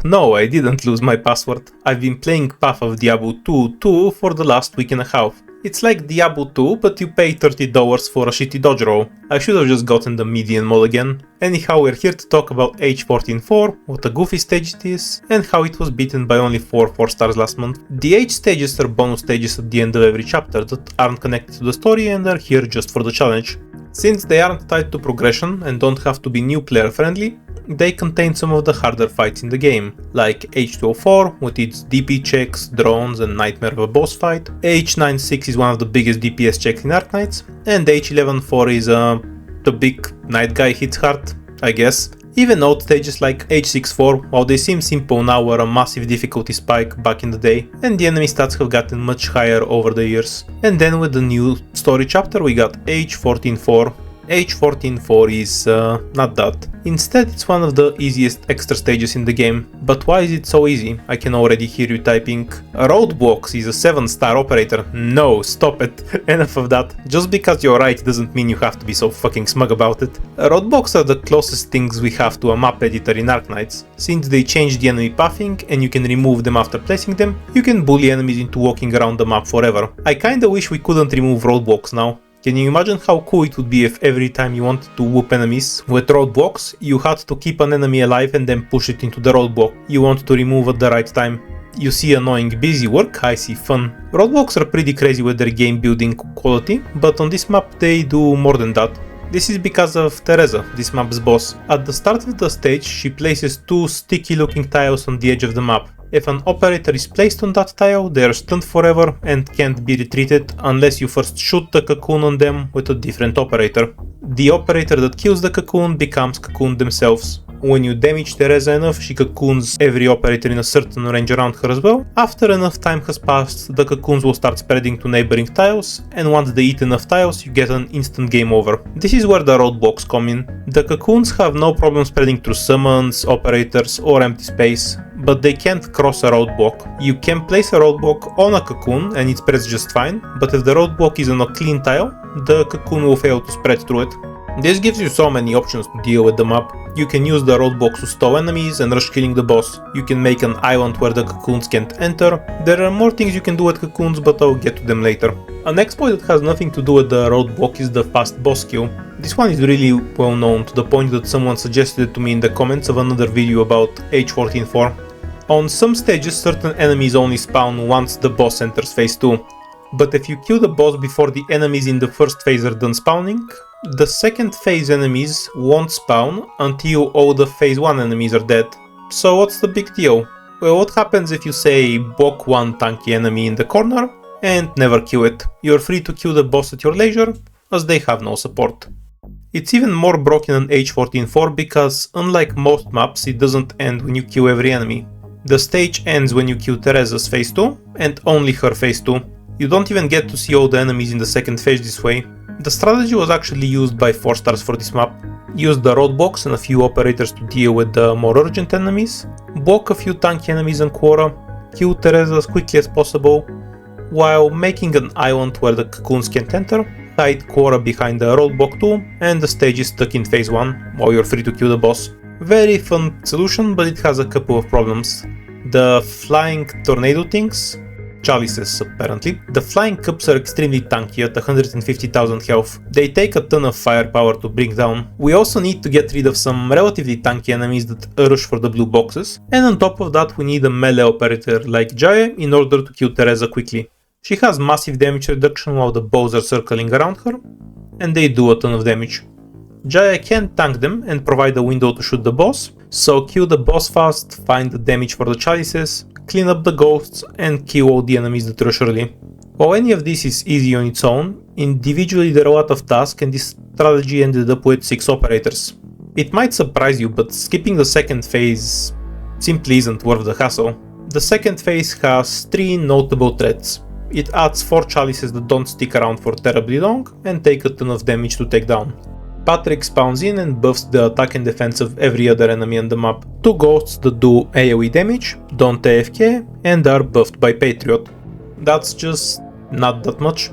no, I didn't lose my password. I've been playing Path of Diablo 2 for the last week and a half. It's like Diablo 2, but you pay $30 for a shitty dodge roll. I should have just gotten the median mod again. Anyhow, we're here to talk about H14-4, what a goofy stage it is, and how it was beaten by only 4 stars last month. The H stages are bonus stages at the end of every chapter that aren't connected to the story and are here just for the challenge. Since they aren't tied to progression and don't have to be new player friendly, they contain some of the harder fights in the game, like H14 with its DP checks, drones and nightmare of a boss fight, H96 is one of the biggest DPS checks in Arknights, and H11-4 is the big night guy hits hard, I guess. Even old stages like H64, while they seem simple now, were a massive difficulty spike back in the day, and the enemy stats have gotten much higher over the years. And then with the new story chapter we got H14-4. H14-4 is not that. Instead, it's one of the easiest extra stages in the game. But why is it so easy? I can already hear you typing. Roadblocks is a 7-star operator. No, stop it. Enough of that. Just because you're right doesn't mean you have to be so fucking smug about it. Roadblocks are the closest things we have to a map editor in Arknights. Since they changed the enemy pathing and you can remove them after placing them, you can bully enemies into walking around the map forever. I kinda wish we couldn't remove roadblocks now. Can you imagine how cool it would be if every time you wanted to whoop enemies with roadblocks, you had to keep an enemy alive and then push it into the roadblock you want to remove at the right time? You see annoying busy work, I see fun. Roadblocks are pretty crazy with their game building quality, but on this map they do more than that. This is because of Theresa, this map's boss. At the start of the stage, she places 2 sticky looking tiles on the edge of the map. If an operator is placed on that tile, they are stunned forever and can't be retreated unless you first shoot the cocoon on them with a different operator. The operator that kills the cocoon becomes cocooned themselves. When you damage Theresa enough, she cocoons every operator in a certain range around her as well. After enough time has passed, the cocoons will start spreading to neighboring tiles, and once they eat enough tiles, you get an instant game over. This is where the roadblocks come in. The cocoons have no problem spreading through summons, operators, or empty space, but they can't cross a roadblock. You can place a roadblock on a cocoon and it spreads just fine, but if the roadblock is on a clean tile, the cocoon will fail to spread through it. This gives you so many options to deal with the map. You can use the roadblocks to stall enemies and rush killing the boss. You can make an island where the cocoons can't enter. There are more things you can do with cocoons, but I'll get to them later. An exploit that has nothing to do with the roadblock is the fast boss kill. This one is really well known, to the point that someone suggested it to me in the comments of another video about H14-4. On some stages, certain enemies only spawn once the boss enters phase 2. But if you kill the boss before the enemies in the first phase are done spawning, the second phase enemies won't spawn until all the phase 1 enemies are dead. So what's the big deal? Well, what happens if you say block one tanky enemy in the corner and never kill it? You're free to kill the boss at your leisure, as they have no support. It's even more broken on H14-4 because, unlike most maps, it doesn't end when you kill every enemy. The stage ends when you kill Theresa's phase 2 and only her phase 2. You don't even get to see all the enemies in the second phase this way. The strategy was actually used by 4 stars for this map. Use the roadblocks and a few operators to deal with the more urgent enemies, block a few tanky enemies and Quora, kill Theresa as quickly as possible, while making an island where the cocoons can't enter, hide Quora behind the roadblock too, and the stage is stuck in phase 1 while you're free to kill the boss. Very fun solution, but it has a couple of problems. The flying tornado things, chalices apparently. The flying cups are extremely tanky at 150,000 health. They take a ton of firepower to bring down. We also need to get rid of some relatively tanky enemies that rush for the blue boxes, and on top of that we need a melee operator like Jaya in order to kill Theresa quickly. She has massive damage reduction while the bows are circling around her, and they do a ton of damage. Jaya can tank them and provide a window to shoot the boss, so kill the boss fast, find the damage for the chalices, clean up the ghosts, and kill all the enemies that rush early. While any of this is easy on its own, individually there are a lot of tasks, and this strategy ended up with 6 operators. It might surprise you, but skipping the second phase simply isn't worth the hassle. The second phase has 3 notable threats. It adds 4 chalices that don't stick around for terribly long and take a ton of damage to take down. Patriot spawns in and buffs the attack and defense of every other enemy on the map. 2 ghosts that do AoE damage, don't AFK, and are buffed by Patriot. That's just not that much.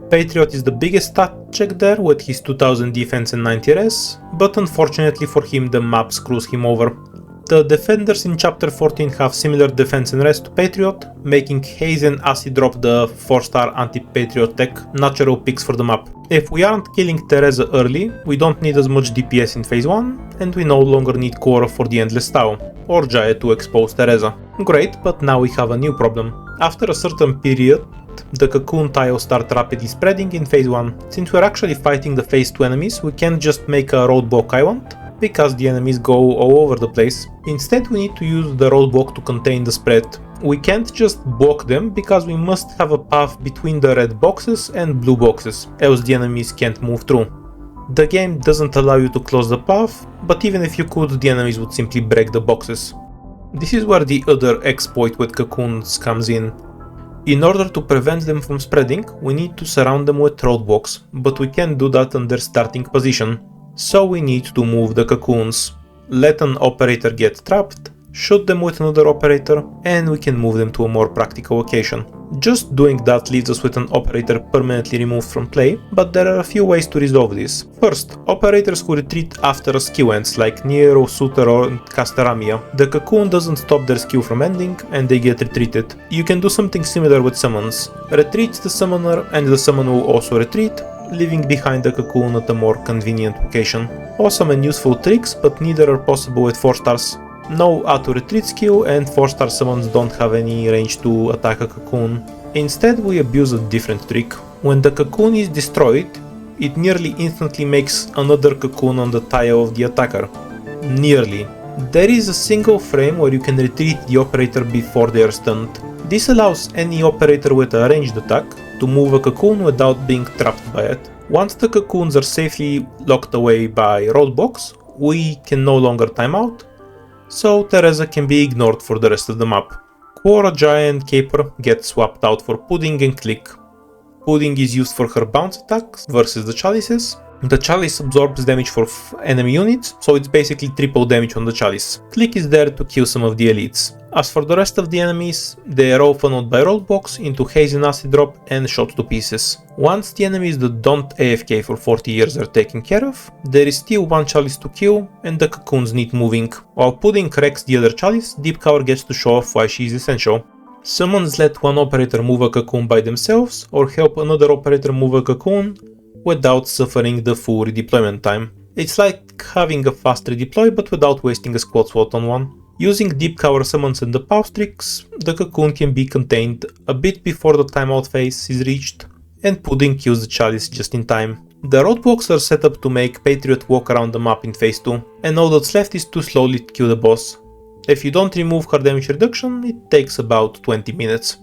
Patriot is the biggest stat check there with his 2000 defense and 90 res, but unfortunately for him the map screws him over. The defenders in Chapter 14 have similar defense and rest to Patriot, making Haze and Acid Drop the 4-star anti-Patriot tech natural picks for the map. If we aren't killing Theresa early, we don't need as much DPS in phase 1, and we no longer need Quora for the Endless Tau, or Jaya to expose Theresa. Great, but now we have a new problem. After a certain period, the cocoon tiles start rapidly spreading in phase 1. Since we're actually fighting the phase 2 enemies, we can't just make a roadblock island, because the enemies go all over the place. Instead, we need to use the roadblock to contain the spread. We can't just block them because we must have a path between the red boxes and blue boxes, else the enemies can't move through. The game doesn't allow you to close the path, but even if you could, the enemies would simply break the boxes. This is where the other exploit with cocoons comes in. In order to prevent them from spreading, we need to surround them with roadblocks, but we can't do that on their starting position. So we need to move the cocoons, let an operator get trapped, shoot them with another operator, and we can move them to a more practical location. Just doing that leaves us with an operator permanently removed from play, but there are a few ways to resolve this. First, operators who retreat after a skill ends, like Nero, Suter or Casteramia. The cocoon doesn't stop their skill from ending, and they get retreated. You can do something similar with summons. Retreat the summoner, and the summon will also retreat, leaving behind the cocoon at a more convenient location. Awesome and useful tricks, but neither are possible with 4 stars. No auto-retreat skill, and 4-star summons don't have any range to attack a cocoon. Instead, we abuse a different trick. When the cocoon is destroyed, it nearly instantly makes another cocoon on the tile of the attacker. Nearly. There is a single frame where you can retreat the operator before they are stunned. This allows any operator with a ranged attack to move a cocoon without being trapped by it. Once the cocoons are safely locked away by roadblocks, we can no longer time out, so Theresa can be ignored for the rest of the map. Quora, Jaya and Caper get swapped out for Pudding and Click. Pudding is used for her bounce attacks versus the Chalices. The Chalice absorbs damage for enemy units, so it's basically triple damage on the Chalice. Click is there to kill some of the elites. As for the rest of the enemies, they are all funneled by roadblocks into Haze and Acid Drop and shot to pieces. Once the enemies that don't AFK for 40 years are taken care of, there is still one Chalice to kill and the cocoons need moving. While Pudding wrecks the other Chalice, Deep Cover gets to show off why she is essential. Summons let one operator move a cocoon by themselves or help another operator move a cocoon without suffering the full redeployment time. It's like having a fast redeploy but without wasting a squad slot on one. Using deep cover summons and the pause tricks, the cocoon can be contained a bit before the timeout phase is reached, and Pudding kills the Chalice just in time. The roadblocks are set up to make Patriot walk around the map in phase 2, and all that's left is to slowly kill the boss. If you don't remove her damage reduction, it takes about 20 minutes.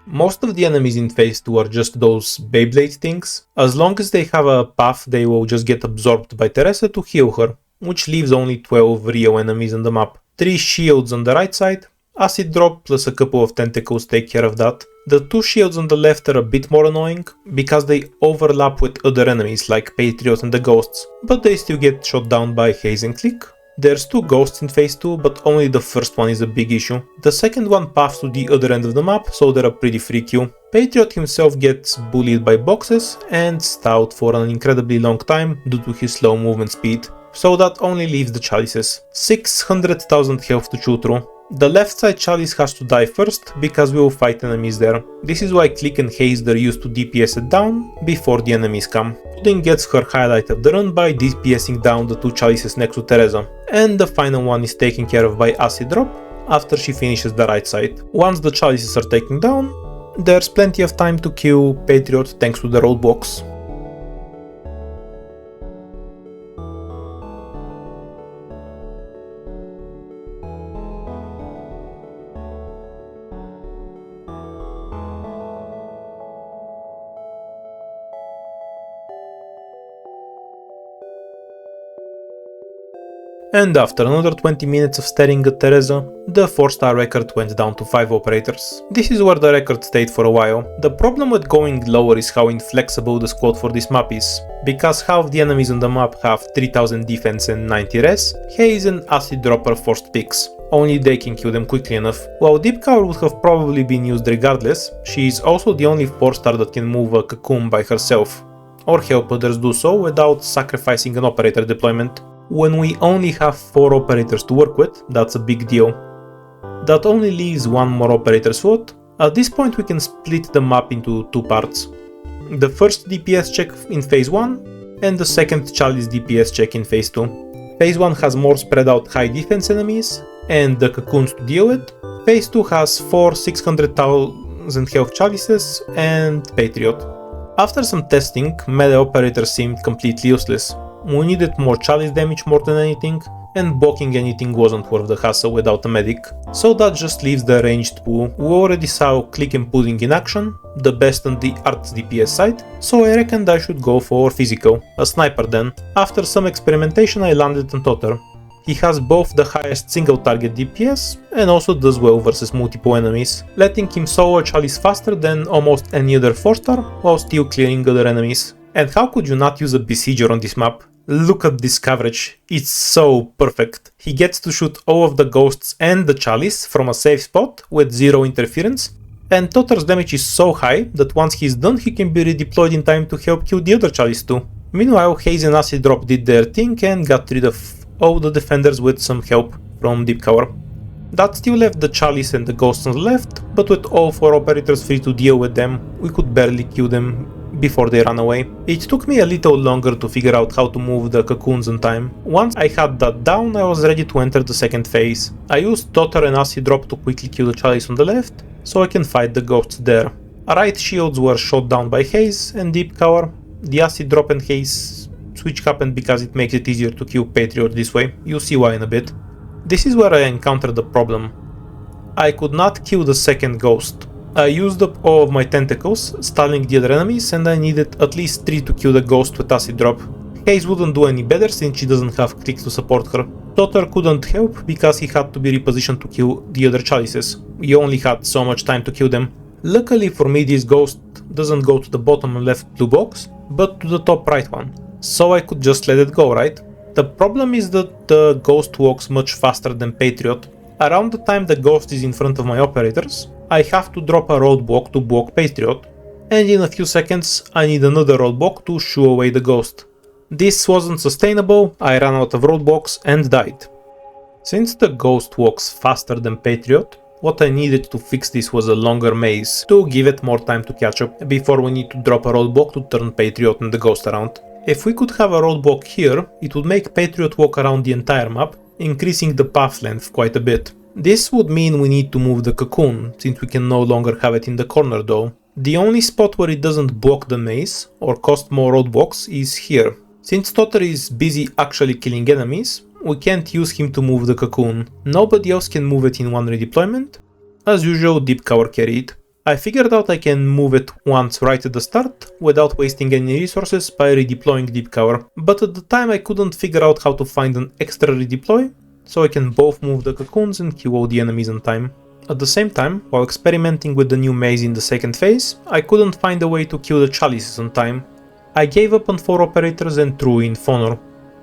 Most of the enemies in phase 2 are just those Beyblade things. As long as they have a path, they will just get absorbed by Theresa to heal her, which leaves only 12 real enemies on the map. 3 shields on the right side, Acid Drop plus a couple of tentacles take care of that. The 2 shields on the left are a bit more annoying, because they overlap with other enemies like Patriot and the Ghosts, but they still get shot down by Haze and Click. There's 2 ghosts in phase 2, but only the first one is a big issue. The second one paths to the other end of the map, so they're a pretty free kill. Patriot himself gets bullied by boxes and stout for an incredibly long time due to his slow movement speed, so that only leaves the Chalices. 600,000 health to chew through. The left side Chalice has to die first, because we will fight enemies there. This is why Click and Haze are used to DPS it down before the enemies come. Pudding gets her highlight of the run by DPSing down the 2 Chalices next to Theresa. And the final one is taken care of by Acid Drop after she finishes the right side. Once the Chalices are taken down, there's plenty of time to kill Patriot thanks to the roadblocks. And after another 20 minutes of staring at Theresa, the 4-star record went down to 5 operators. This is where the record stayed for a while. The problem with going lower is how inflexible the squad for this map is. Because half the enemies on the map have 3000 defense and 90 res, Haze and Acid Drop are forced picks. only they can kill them quickly enough. While Deep Cover would have probably been used regardless, she is also the only 4-star that can move a cocoon by herself, or help others do so without sacrificing an operator deployment. When we only have 4 operators to work with, that's a big deal. That only leaves one more operator slot. At this point we can split the map into 2 parts. The first DPS check in phase 1 and the second Chalice DPS check in phase 2. Phase 1 has more spread out high defense enemies and the cocoons to deal with. Phase 2 has 4 600,000 health Chalices and Patriot. After some testing, melee operators seemed completely useless. We needed more Chalice damage more than anything, and blocking anything wasn't worth the hassle without a medic. So that just leaves the ranged pool. We already saw Click and Pudding in action, the best on the arts DPS side, so I reckoned I should go for physical, a sniper then. After some experimentation I landed on Totter. He has both the highest single target DPS and also does well versus multiple enemies, letting him solo a Chalice faster than almost any other 4-star while still clearing other enemies. And how could you not use a Besieger on this map? Look at this coverage, it's so perfect. He gets to shoot all of the ghosts and the Chalice from a safe spot with 0 interference, and Totter's damage is so high that once he's done he can be redeployed in time to help kill the other Chalice too. Meanwhile, Haze and Acid Drop did their thing and got rid of all the defenders with some help from Deep Cover. That still left the Chalice and the ghosts on the left, but with all 4 operators free to deal with them, we could barely kill them before they ran away. It took me a little longer to figure out how to move the cocoons on time. Once I had that down, I was ready to enter the second phase. I used Totter and Acid Drop to quickly kill the Chalice on the left, so I can fight the ghosts there. Right shields were shot down by Haze and Deep Cover. The Acid Drop and Haze switch happened because it makes it easier to kill Patriot this way. You'll see why in a bit. This is where I encountered the problem. I could not kill the second ghost. I used up all of my tentacles, stalling the other enemies, and I needed at least 3 to kill the ghost with Acid Drop. Haze wouldn't do any better since she doesn't have Click to support her. Totter couldn't help because he had to be repositioned to kill the other Chalices. He only had so much time to kill them. Luckily for me, this ghost doesn't go to the bottom left blue box, but to the top right one. So I could just let it go, right? The problem is that the ghost walks much faster than Patriot. Around the time the ghost is in front of my operators, I have to drop a roadblock to block Patriot, and in a few seconds I need another roadblock to shoo away the ghost. This wasn't sustainable, I ran out of roadblocks and died. Since the ghost walks faster than Patriot, what I needed to fix this was a longer maze to give it more time to catch up before we need to drop a roadblock to turn Patriot and the ghost around. If we could have a roadblock here, it would make Patriot walk around the entire map, increasing the path length quite a bit. This would mean we need to move the cocoon, since we can no longer have it in the corner though. The only spot where it doesn't block the maze, or cost more roadblocks, is here. Since Totter is busy actually killing enemies, we can't use him to move the cocoon. Nobody else can move it in one redeployment. As usual, Deep Cover carried. I figured out I can move it once right at the start, without wasting any resources by redeploying Deep Cover. But at the time I couldn't figure out how to find an extra redeploy, so I can both move the cocoons and kill all the enemies on time. At the same time, while experimenting with the new maze in the second phase, I couldn't find a way to kill the Chalices on time. I gave up on 4 operators and threw in Fonor,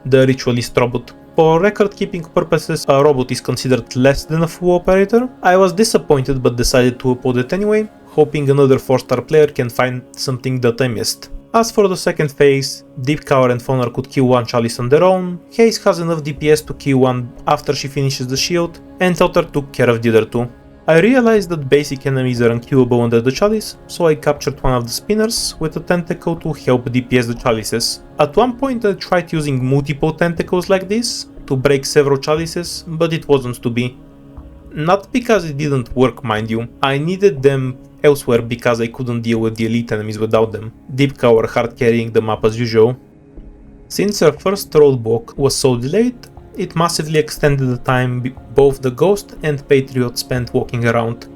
the ritualist robot. For record-keeping purposes, a robot is considered less than a full operator. I was disappointed but decided to upload it anyway, hoping another 4-star player can find something that I missed. As for the second phase, Deep Cover and Fonor could kill one Chalice on their own, Haze has enough DPS to kill one after she finishes the shield, and Totter took care of the other 2. I realized that basic enemies are unkillable under the Chalice, so I captured one of the spinners with a tentacle to help DPS the Chalices. At one point I tried using multiple tentacles like this to break several Chalices, but it wasn't to be. Not because it didn't work, mind you, I needed them elsewhere because I couldn't deal with the elite enemies without them. Deep Cover hard carrying the map as usual. Since our first roadblock was so delayed, it massively extended the time both the Ghost and Patriot spent walking around.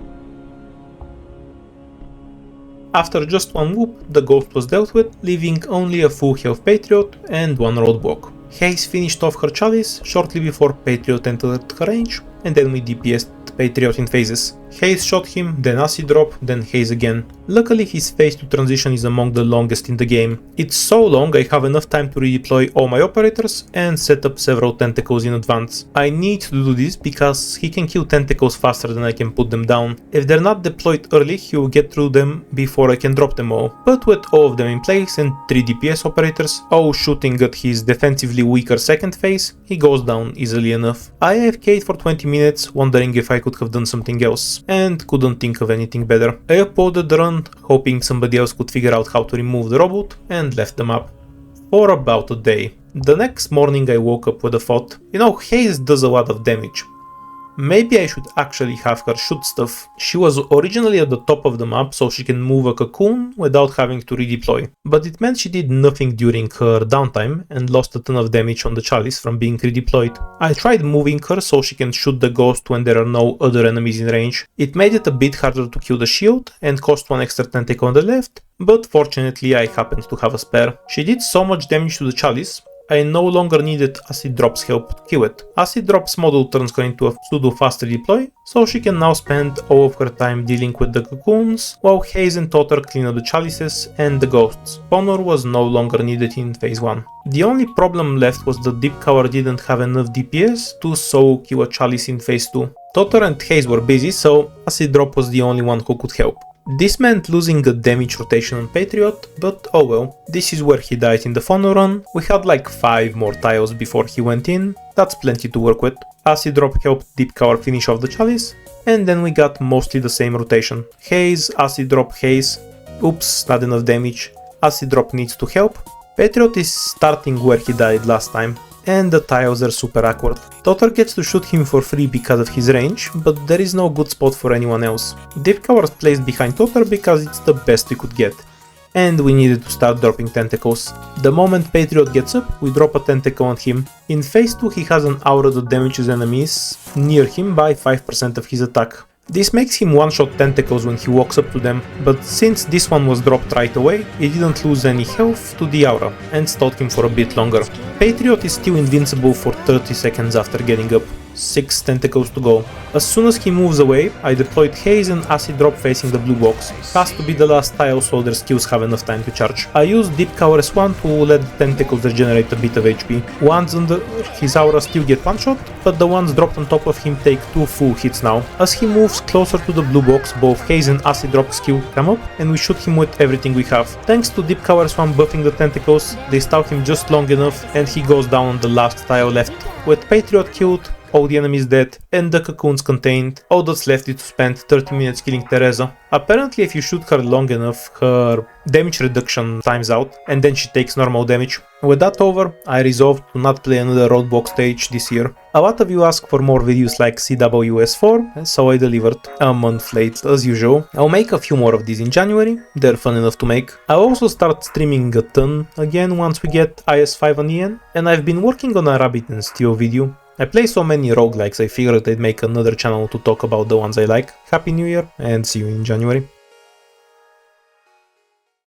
After just one whoop, the Ghost was dealt with, leaving only a full health Patriot and one roadblock. Haze finished off her Chalice shortly before Patriot entered her range, and then we DPS'd Patriot in phases. Haze shot him, then acid drop, then Haze again. Luckily his phase 2 transition is among the longest in the game. It's so long I have enough time to redeploy all my operators and set up several tentacles in advance. I need to do this because he can kill tentacles faster than I can put them down. If they're not deployed early, he will get through them before I can drop them all. But with all of them in place and 3 DPS operators, all shooting at his defensively weaker second phase, he goes down easily enough. I AFK'd for 20 minutes, wondering if I could have done something else, and couldn't think of anything better. I uploaded the run, hoping somebody else could figure out how to remove the robot, and left them up. For about a day. The next morning I woke up with a thought, you know, Haze does a lot of damage. Maybe I should actually have her shoot stuff. She was originally at the top of the map so she can move a cocoon without having to redeploy, but it meant she did nothing during her downtime and lost a ton of damage on the chalice from being redeployed. I tried moving her so she can shoot the ghost when there are no other enemies in range. It made it a bit harder to kill the shield and cost 1 extra tentacle on the left, but fortunately I happened to have a spare. She did so much damage to the chalice, I no longer needed Acid Drop's help to kill it. Acid Drop's model turns her into a pseudo fast redeploy, so she can now spend all of her time dealing with the cocoons, while Haze and Totter clean up the chalices and the ghosts. Honor was no longer needed in phase 1. The only problem left was that Deep Cover didn't have enough DPS to solo kill a chalice in phase 2. Totter and Haze were busy, so Acid Drop was the only one who could help. This meant losing a damage rotation on Patriot, but oh well, this is where he died in the funnel run. We had like 5 more tiles before he went in, that's plenty to work with. Acid Drop helped Deep Cover finish off the chalice, and then we got mostly the same rotation. Haze, Acid Drop, Haze, oops, not enough damage, Acid Drop needs to help. Patriot is starting where he died last time, and the tiles are super awkward. Totter gets to shoot him for free because of his range, but there is no good spot for anyone else. Deep Cover was placed behind Totter because it's the best we could get, and we needed to start dropping tentacles. The moment Patriot gets up, we drop a tentacle on him. In phase 2 he has an aura that damages enemies near him by 5% of his attack. This makes him one-shot tentacles when he walks up to them, but since this one was dropped right away, it didn't lose any health to the aura, and stalled him for a bit longer. Patriot is still invincible for 30 seconds after getting up. 6 tentacles to go. As soon as he moves away, I deployed Haze and Acid Drop facing the blue box. Has to be the last tile so their skills have enough time to charge. I used Deep Cover S1 to let the tentacles regenerate a bit of HP. Ones under his aura still get one shot, but the ones dropped on top of him take 2 full hits now. As he moves closer to the blue box, both Haze and Acid Drop skill come up, and we shoot him with everything we have. Thanks to Deep Cover S1 buffing the tentacles, they stall him just long enough, and he goes down on the last tile left. With Patriot killed, all the enemies dead, and the cocoons contained, all that's left is to spend 30 minutes killing Theresa. Apparently if you shoot her long enough, her damage reduction times out, and then she takes normal damage. With that over, I resolved to not play another Roadblock stage this year. A lot of you ask for more videos like CWS4, so I delivered a month late as usual. I'll make a few more of these in January, they're fun enough to make. I'll also start streaming a ton again once we get IS5 on EN, and I've been working on a Rabbit and Steel video. I play so many roguelikes I figured I'd make another channel to talk about the ones I like. Happy New Year and see you in January.